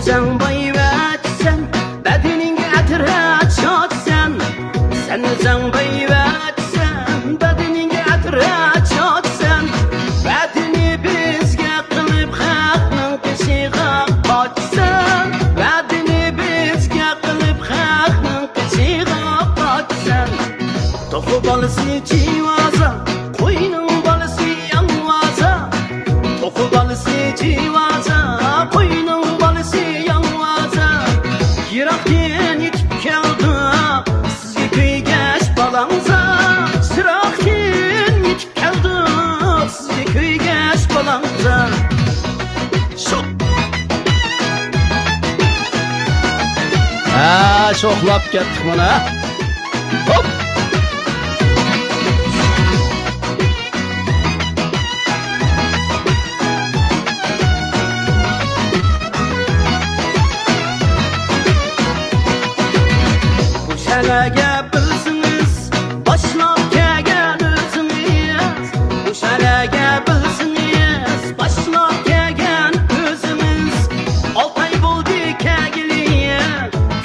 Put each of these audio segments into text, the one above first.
Sen bayvetsen bedenin getire çatsen. Sen bayvetsen bedenin getire çatsen. Bedeni bizge kılıp hakның kişiğe kaçsan. Bedeni bizge kılıp hakның kişiğe kaçsan. Toku balısı civaza, koyunun balısı yanvaza. Toku balısı civaza, koyunun balısı yanvaza. Yirakten yetip keldi sizge kuygeç balanza. Yirakten yetip keldi sizge kuygeç balanza. Şoklap kettik bana. Hop! Şələgə bilsiniz, başlap kəgən özünüz. Bu şələgə bilsiniz, başlap kəgən özünüz. Altay buldu kəgiliyə,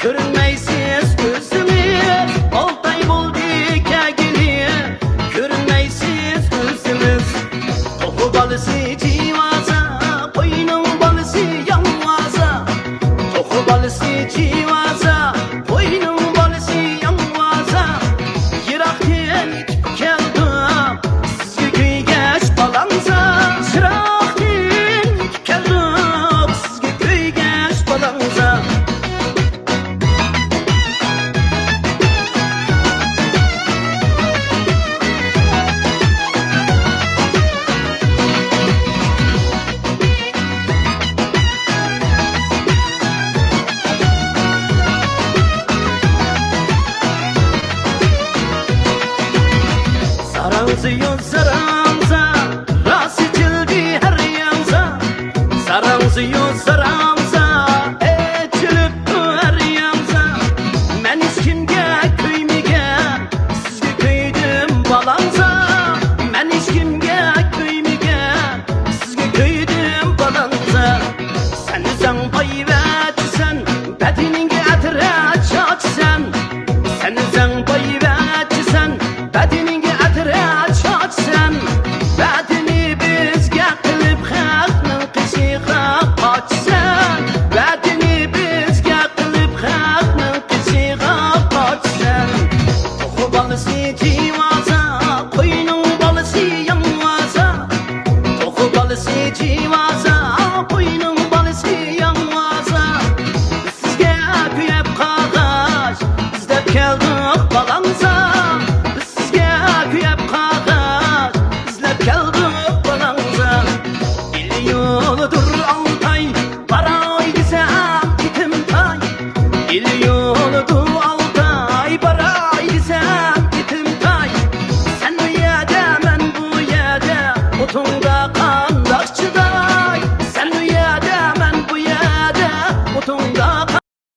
görünməysiz özünüz. Altay buldu kəgiliyə, görünməysiz özünüz. Toxu balısı civaza, koyunun balısı yanvaza. Toxu balısı civaza, koyunun Saranza, ras içildi her yanza. Saranza, içilip her yanza. Men iskimge köymige, sizge köydüm balanza. Men iskimge köymige, sizge köydüm balanza. Sen üzən bayvetsen, bedenin getire çatsen. Sen üzən bayvetsen, bedenin getire çatsen. Bedeni bizge kılıp hakның kişiğe kaçsan. Bedeni bizge kılıp hakның kişiğe kaçsan. Toxu balısı civaza, koyunun balısı yanvaza. Toxu balısı civaza, koyunun balısı yanvaza. Sizge kuyep qağaç, izdep keldik balanza.